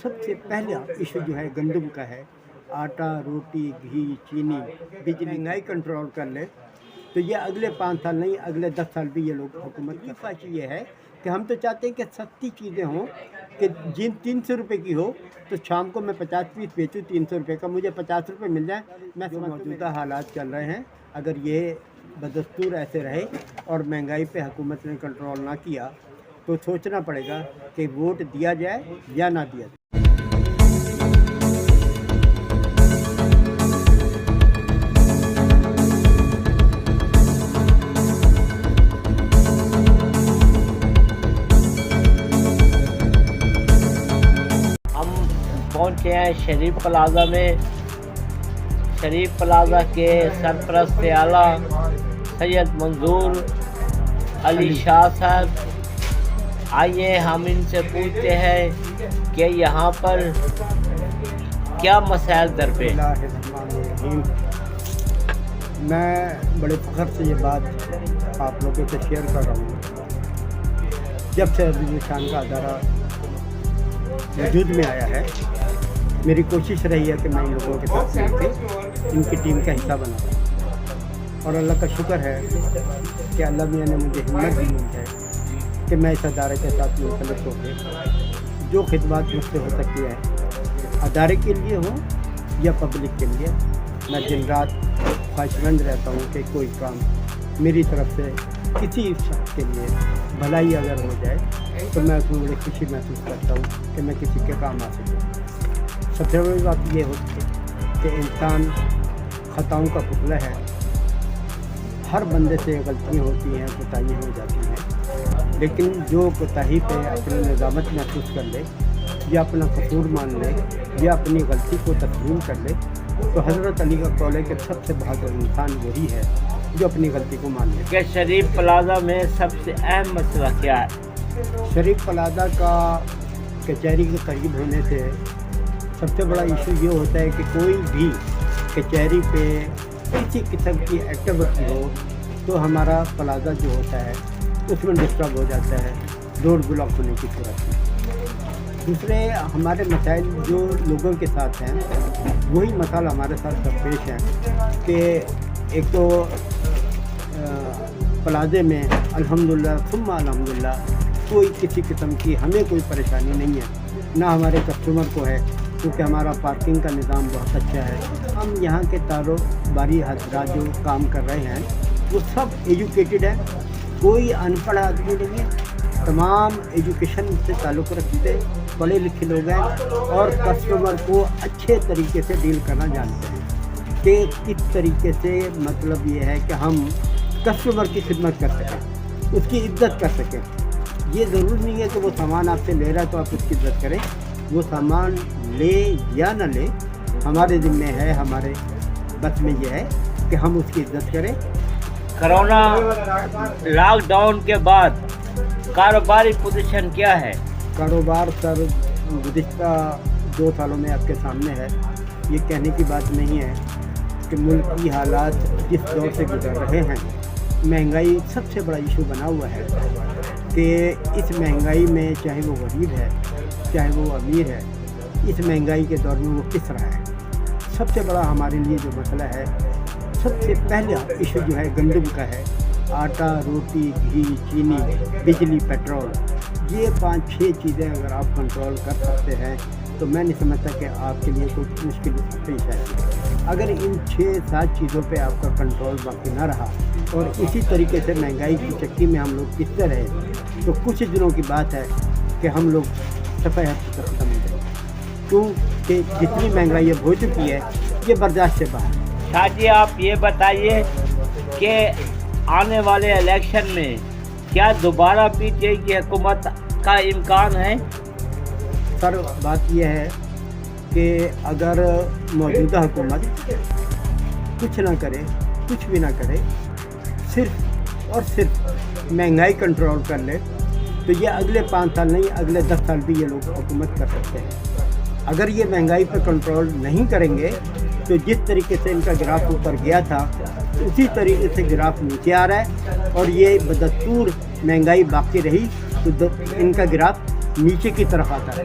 سب سے پہلا ایشو جو ہے گندم کا ہے، آٹا، روٹی، گھی، چینی، بجلی مہنگائی کنٹرول کر لے تو یہ اگلے 5 سال نہیں، اگلے 10 سال بھی یہ لوگ حکومت کی خواہش یہ ہے کہ ہم تو چاہتے ہیں کہ سستی چیزیں ہوں، کہ جن 300 روپے کی ہو تو شام کو میں 50 پیس بیچوں 300 روپے کا، مجھے 50 روپے مل جائیں۔ میں موجودہ حالات چل رہے ہیں، اگر یہ بدستور ایسے رہے اور مہنگائی پہ حکومت نے کنٹرول نہ کیا تو سوچنا پڑے گا کہ ووٹ دیا جائے یا نہ دیا جائے۔ پہنچے ہیں شریف پلازہ میں۔ شریف پلازہ کے سرپرست اعلیٰ سید منظور علی شاہ صاحب، آئیے ہم ان سے پوچھتے ہیں کہ یہاں پر کیا مسائل درپیش۔ میں بڑے فخر سے یہ بات آپ لوگوں سے شیئر کر رہا ہوں، جب سے عزیز شان کا ادارہ وجود میں آیا ہے میری کوشش رہی ہے کہ میں ان لوگوں کے ساتھ مل کے ان کی ٹیم کا حصہ بنا رہا ہوں، اور اللہ کا شکر ہے کہ اللہ میاں نے مجھے ہمت دی ہے کہ میں اس ادارے کے ساتھ منسلک ہو کے جو خدمات مجھ سے ہو سکتی ہیں ادارے کے لیے ہوں یا پبلک کے لیے، میں دن رات خواہش مند رہتا ہوں کہ کوئی کام میری طرف سے کسی شخص کے لیے بھلائی اگر ہو جائے تو میں اس میں بڑی خوشی محسوس کرتا ہوں کہ میں کسی کے کام آ سکوں۔ سب سے بڑی بات یہ ہوتی ہے کہ انسان خطاؤں کا پتلا ہے، ہر بندے سے غلطیاں ہوتی ہیں، کوتاہیاں ہو جاتی ہیں، لیکن جو کوتاہی پہ اپنی نظامت محسوس کر لے یا اپنا قصور مان لے یا اپنی غلطی کو تسلیم کر لے تو حضرت علی کا قول ہے کہ سب سے بہادر انسان وہی ہے جو اپنی غلطی کو مان لے۔ کہ شریف پلازہ میں سب سے اہم مسئلہ کیا ہے؟ شریف پلازہ کا کچہری کے قریب ہونے سے سب سے بڑا ایشو یہ ہوتا ہے کہ کوئی بھی کچہری پہ کسی قسم کی ایکٹیویٹی ہو تو ہمارا پلازہ جو ہوتا ہے اس میں ڈسٹرب ہو جاتا ہے، روڈ بلاک ہونے کی صورت میں۔ دوسرے ہمارے مسائل جو لوگوں کے ساتھ ہیں وہی مسائل ہمارے ساتھ درپیش ہیں کہ ایک تو پلازے میں الحمدللہ ثم الحمدللہ کوئی کسی قسم کی ہمیں کوئی پریشانی نہیں ہے، نہ ہمارے کسٹمر کو ہے، کیونکہ ہمارا پارکنگ کا نظام بہت اچھا ہے۔ ہم یہاں کے کاروباری حضرات جو کام کر رہے ہیں وہ سب ایجوکیٹڈ ہیں، کوئی ان پڑھ آدمی نہیں ہے، تمام ایجوکیشن سے تعلق رکھتے پڑھے لکھے لوگ ہیں اور کسٹمر کو اچھے طریقے سے ڈیل کرنا جانتے ہیں کہ کس طریقے سے، مطلب یہ ہے کہ ہم کسٹمر کی خدمت کر سکیں، اس کی عزت کر سکیں۔ یہ ضرور نہیں ہے کہ وہ سامان آپ سے لے رہا ہے تو آپ اس کی عزت کریں، وہ سامان لے یا نہ لے ہمارے ذمہ ہے، ہمارے بس میں یہ ہے کہ ہم اس کی عزت کریں۔ کرونا لاک ڈاؤن کے بعد کاروباری پوزیشن کیا ہے؟ کاروبار سر گزشتہ 2 سالوں میں آپ کے سامنے ہے، یہ کہنے کی بات نہیں ہے کہ ملک کی حالات جس دور سے گزر رہے ہیں، مہنگائی سب سے بڑا ایشو بنا ہوا ہے کہ اس مہنگائی میں چاہے وہ غریب ہے چاہے وہ امیر ہے، اس مہنگائی کے دور میں وہ کس طرح ہے۔ سب سے بڑا ہمارے لیے جو مسئلہ ہے، سب سے پہلا ایشو جو ہے گندم کا ہے، آٹا، روٹی، گھی، چینی، بجلی، پیٹرول، یہ 5-6 چیزیں اگر آپ کنٹرول کر سکتے ہیں تو میں نہیں سمجھتا کہ آپ کے لیے کوئی مشکل پیش آئے۔ اگر ان 6-7 چیزوں پہ آپ کا کنٹرول باقی نہ رہا اور اسی طریقے سے مہنگائی کی چکی میں ہم لوگ پستے رہے تو کچھ دنوں کی بات ہے کہ ہم لوگ صفحہ سے ختم ہو جائیں، کیونکہ جتنی مہنگائی اب ہو چکی ہے یہ برداشت سے باہر۔ شاہ جی آپ یہ بتائیے کہ آنے والے الیکشن میں کیا دوبارہ پی ٹی آئی کی حکومت کا امکان ہے؟ سر بات یہ ہے کہ اگر موجودہ حکومت کچھ نہ کرے، کچھ بھی نہ کرے، صرف اور صرف مہنگائی کنٹرول کر لے تو یہ اگلے 5 سال نہیں، اگلے 10 سال بھی یہ لوگ حکومت کر سکتے ہیں۔ اگر یہ مہنگائی پہ کنٹرول نہیں کریں گے تو جس طریقے سے ان کا گراف اوپر گیا تھا اسی طریقے سے گراف نیچے آ رہا ہے، اور یہ بدستور مہنگائی باقی رہی تو ان کا گراف نیچے کی طرف آتا ہے۔